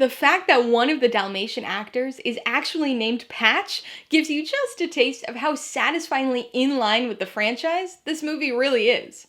The fact that one of the Dalmatian actors is actually named Patch gives you just a taste of how satisfyingly in line with the franchise this movie really is.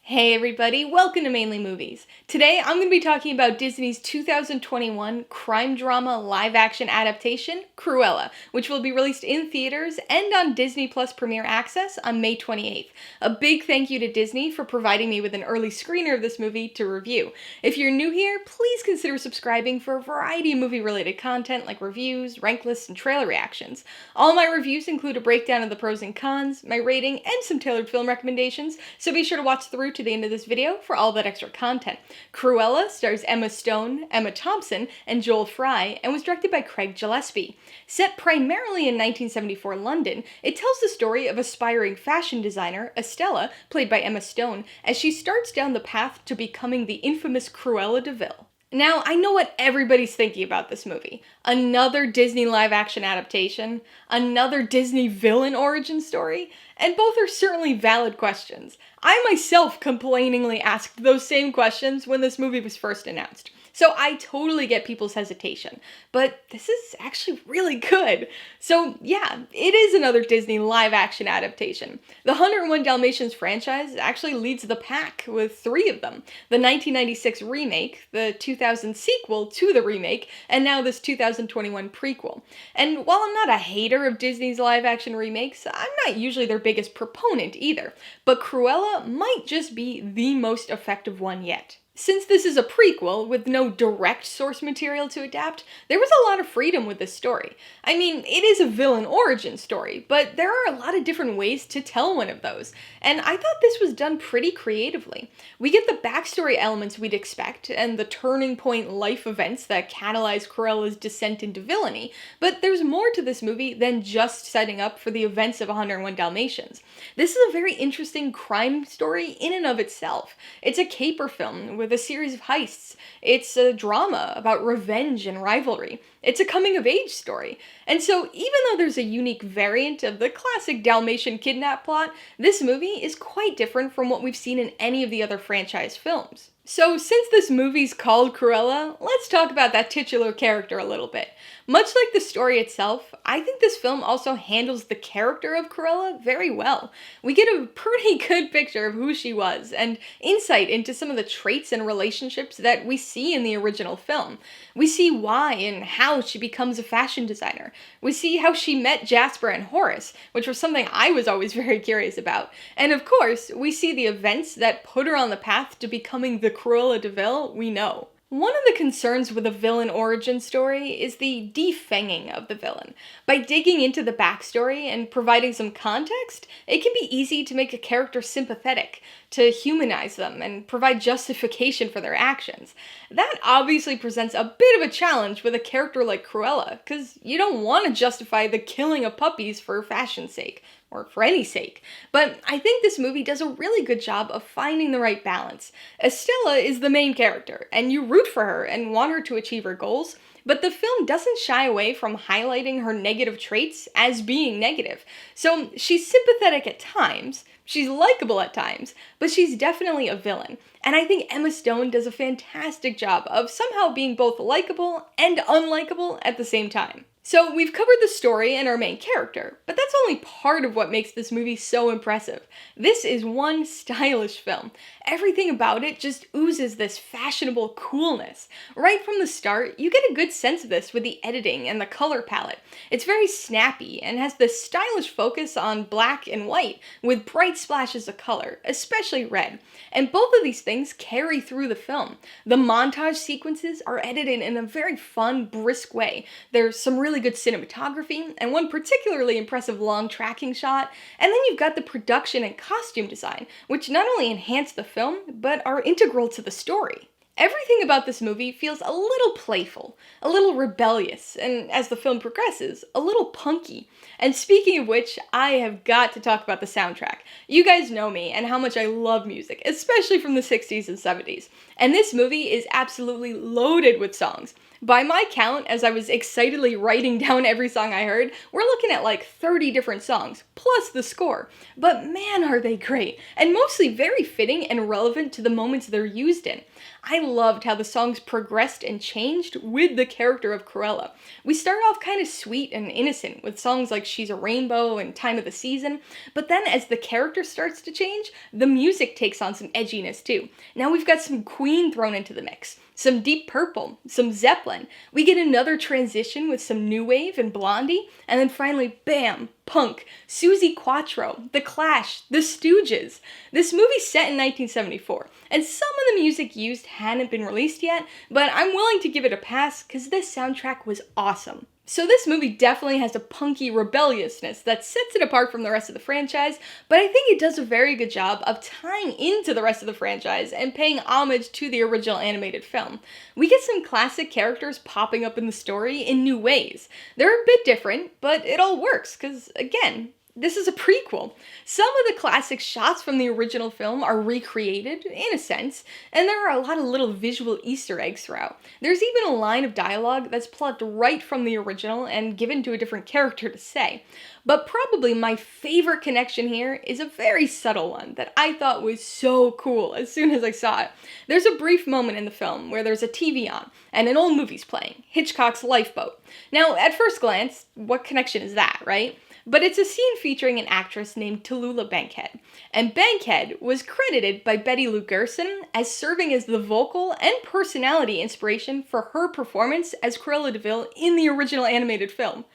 Hey everybody, welcome to Mainely Movies. Today I'm going to be talking about Disney's 2021 crime drama live-action adaptation, Cruella, which will be released in theaters and on Disney Plus Premier Access on May 28th. A big thank you to Disney for providing me with an early screener of this movie to review. If you're new here, please consider subscribing for a variety of movie-related content like reviews, rank lists, and trailer reactions. All my reviews include a breakdown of the pros and cons, my rating, and some tailored film recommendations, so be sure to watch through to the end of this video for all that extra content. Cruella stars Emma Stone, Emma Thompson, and Joel Fry, and was directed by Craig Gillespie. Set primarily in 1974 London, it tells the story of aspiring fashion designer Estella, played by Emma Stone, as she starts down the path to becoming the infamous Cruella de Vil. Now, I know what everybody's thinking about this movie. Another Disney live-action adaptation? Another Disney villain origin story? And both are certainly valid questions. I myself complainingly asked those same questions when this movie was first announced. So I totally get people's hesitation, but this is actually really good. So yeah, it is another Disney live-action adaptation. The 101 Dalmatians franchise actually leads the pack with 3 of them. The 1996 remake, the 2000 sequel to the remake, and now this 2021 prequel. And while I'm not a hater of Disney's live-action remakes, I'm not usually their biggest proponent either. But Cruella might just be the most effective one yet. Since this is a prequel with no direct source material to adapt, there was a lot of freedom with this story. I mean, it is a villain origin story, but there are a lot of different ways to tell one of those, and I thought this was done pretty creatively. We get the backstory elements we'd expect, and the turning point life events that catalyze Cruella's descent into villainy, but there's more to this movie than just setting up for the events of 101 Dalmatians. This is a very interesting crime story in and of itself. It's a caper film with a series of heists. It's a drama about revenge and rivalry. It's a coming-of-age story. And so even though there's a unique variant of the classic Dalmatian kidnap plot, this movie is quite different from what we've seen in any of the other franchise films. So since this movie's called Cruella, let's talk about that titular character a little bit. Much like the story itself, I think this film also handles the character of Cruella very well. We get a pretty good picture of who she was, and insight into some of the traits and relationships that we see in the original film. We see why and how she becomes a fashion designer. We see how she met Jasper and Horace, which was something I was always very curious about. And of course, we see the events that put her on the path to becoming the Cruella de Vil we know. One of the concerns with a villain origin story is the defanging of the villain. By digging into the backstory and providing some context, it can be easy to make a character sympathetic, to humanize them, and provide justification for their actions. That obviously presents a bit of a challenge with a character like Cruella, because you don't want to justify the killing of puppies for fashion's sake, or for any sake. But I think this movie does a really good job of finding the right balance. Estella is the main character, and you root for her and want her to achieve her goals, but the film doesn't shy away from highlighting her negative traits as being negative. So she's sympathetic at times, she's likable at times, but she's definitely a villain. And I think Emma Stone does a fantastic job of somehow being both likable and unlikable at the same time. So we've covered the story and our main character, but that's only part of what makes this movie so impressive. This is one stylish film. Everything about it just oozes this fashionable coolness. Right from the start, you get a good sense of this with the editing and the color palette. It's very snappy and has this stylish focus on black and white with bright splashes of color, especially red. And both of these things carry through the film. The montage sequences are edited in a very fun, brisk way. There's some really good cinematography, and one particularly impressive long tracking shot, and then you've got the production and costume design, which not only enhance the film, but are integral to the story. Everything about this movie feels a little playful, a little rebellious, and as the film progresses, a little punky. And speaking of which, I have got to talk about the soundtrack. You guys know me and how much I love music, especially from the 60s and 70s. And this movie is absolutely loaded with songs. By my count, as I was excitedly writing down every song I heard, we're looking at like 30 different songs, plus the score. But man, are they great, and mostly very fitting and relevant to the moments they're used in. I loved how the songs progressed and changed with the character of Cruella. We start off kind of sweet and innocent with songs like She's a Rainbow and Time of the Season, but then as the character starts to change, the music takes on some edginess too. Now we've got some Queen thrown into the mix, some Deep Purple, some Zeppelin. We get another transition with some New Wave and Blondie, and then finally, bam, punk, Suzi Quatro, The Clash, The Stooges. This movie's set in 1974, and some of the music used hadn't been released yet, but I'm willing to give it a pass because this soundtrack was awesome. So this movie definitely has a punky rebelliousness that sets it apart from the rest of the franchise, but I think it does a very good job of tying into the rest of the franchise and paying homage to the original animated film. We get some classic characters popping up in the story in new ways. They're a bit different, but it all works, because again, this is a prequel. Some of the classic shots from the original film are recreated, in a sense, and there are a lot of little visual Easter eggs throughout. There's even a line of dialogue that's plucked right from the original and given to a different character to say. But probably my favorite connection here is a very subtle one that I thought was so cool as soon as I saw it. There's a brief moment in the film where there's a TV on, and an old movie's playing, Hitchcock's Lifeboat. Now, at first glance, what connection is that, right? But it's a scene featuring an actress named Tallulah Bankhead, and Bankhead was credited by Betty Lou Gerson as serving as the vocal and personality inspiration for her performance as Cruella de Vil in the original animated film.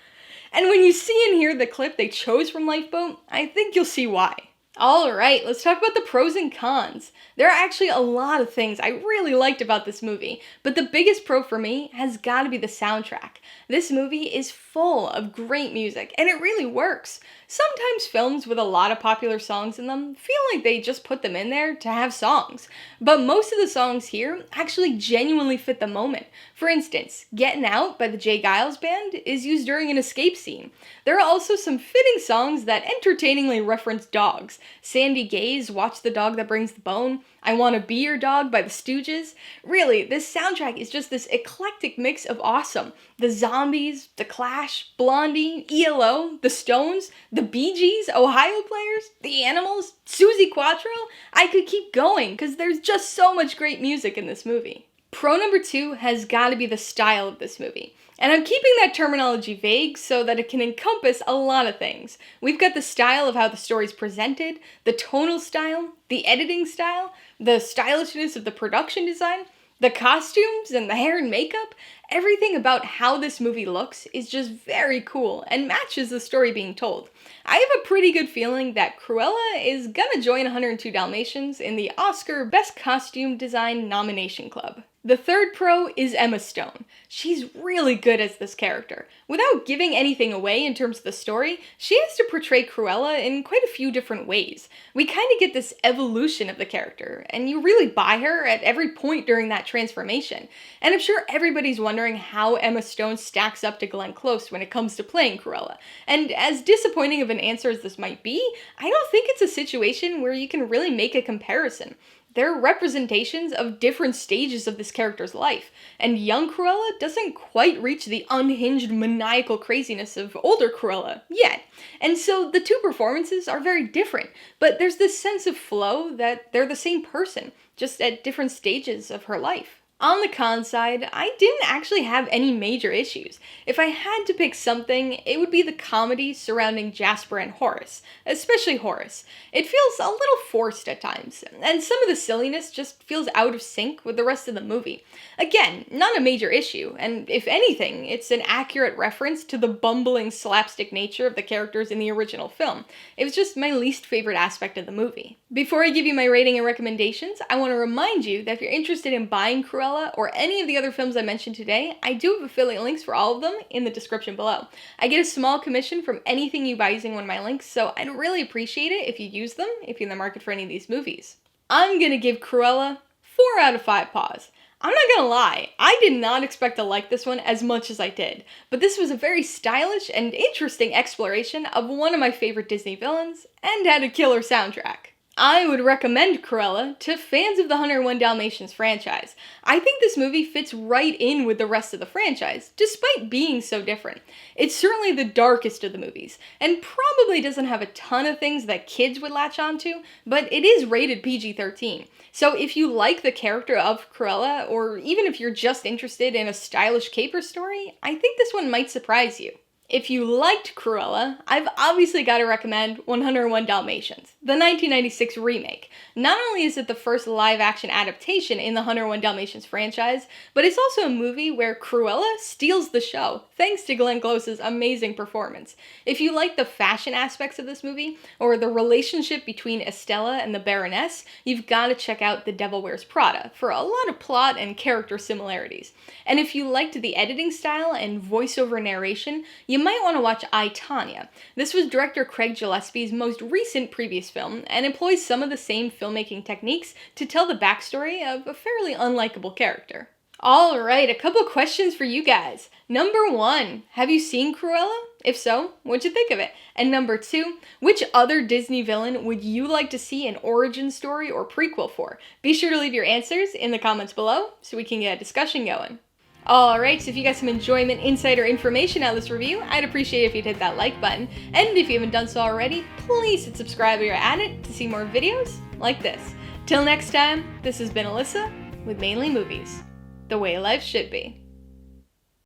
And when you see and hear the clip they chose from Lifeboat, I think you'll see why. Alright, let's talk about the pros and cons. There are actually a lot of things I really liked about this movie, but the biggest pro for me has got to be the soundtrack. This movie is full of great music, and it really works. Sometimes films with a lot of popular songs in them feel like they just put them in there to have songs, but most of the songs here actually genuinely fit the moment. For instance, Getting Out by the Jay Giles Band is used during an escape scene. There are also some fitting songs that entertainingly reference dogs. Sandy Gay's Watch the Dog That Brings the Bone, I Wanna Be Your Dog by the Stooges. Really, this soundtrack is just this eclectic mix of awesome. The Zombies, The Clash, Blondie, ELO, The Stones, The Bee Gees, Ohio Players, The Animals, Suzi Quatro. I could keep going because there's just so much great music in this movie. Pro number 2 has got to be the style of this movie. And I'm keeping that terminology vague so that it can encompass a lot of things. We've got the style of how the story's presented, the tonal style, the editing style, the stylishness of the production design, the costumes and the hair and makeup. Everything about how this movie looks is just very cool and matches the story being told. I have a pretty good feeling that Cruella is gonna join 102 Dalmatians in the Oscar Best Costume Design nomination club. The third pro is Emma Stone. She's really good as this character. Without giving anything away in terms of the story, she has to portray Cruella in quite a few different ways. We kind of get this evolution of the character, and you really buy her at every point during that transformation. And I'm sure everybody's wondering how Emma Stone stacks up to Glenn Close when it comes to playing Cruella. And as disappointing of an answer as this might be, I don't think it's a situation where you can really make a comparison. They're representations of different stages of this character's life, and young Cruella doesn't quite reach the unhinged maniacal craziness of older Cruella yet. And so the two performances are very different, but there's this sense of flow that they're the same person, just at different stages of her life. On the con side, I didn't actually have any major issues. If I had to pick something, it would be the comedy surrounding Jasper and Horace, especially Horace. It feels a little forced at times, and some of the silliness just feels out of sync with the rest of the movie. Again, not a major issue, and if anything, it's an accurate reference to the bumbling slapstick nature of the characters in the original film. It was just my least favorite aspect of the movie. Before I give you my rating and recommendations, I want to remind you that if you're interested in buying Cruella or any of the other films I mentioned today, I do have affiliate links for all of them in the description below. I get a small commission from anything you buy using one of my links, so I'd really appreciate it if you use them if you're in the market for any of these movies. I'm gonna give Cruella 4 out of 5 paws. I'm not gonna lie, I did not expect to like this one as much as I did, but this was a very stylish and interesting exploration of one of my favorite Disney villains, and had a killer soundtrack. I would recommend Cruella to fans of the 101 Dalmatians franchise. I think this movie fits right in with the rest of the franchise, despite being so different. It's certainly the darkest of the movies, and probably doesn't have a ton of things that kids would latch onto, but it is rated PG-13. So if you like the character of Cruella, or even if you're just interested in a stylish caper story, I think this one might surprise you. If you liked Cruella, I've obviously got to recommend 101 Dalmatians, the 1996 remake. Not only is it the first live-action adaptation in the 101 Dalmatians franchise, but it's also a movie where Cruella steals the show, thanks to Glenn Close's amazing performance. If you like the fashion aspects of this movie, or the relationship between Estella and the Baroness, you've got to check out The Devil Wears Prada for a lot of plot and character similarities. And if you liked the editing style and voiceover narration, you might want to watch I, Tonya. This was director Craig Gillespie's most recent previous film, and employs some of the same filmmaking techniques to tell the backstory of a fairly unlikable character. Alright, a couple questions for you guys. Number 1, have you seen Cruella? If so, what'd you think of it? And number 2, which other Disney villain would you like to see an origin story or prequel for? Be sure to leave your answers in the comments below so we can get a discussion going. Alright, so if you got some enjoyment, insight, or information out of this review, I'd appreciate it if you'd hit that like button. And if you haven't done so already, please hit subscribe while you're at it to see more videos like this. Till next time, this has been Alyssa with Mainly Movies, the way life should be.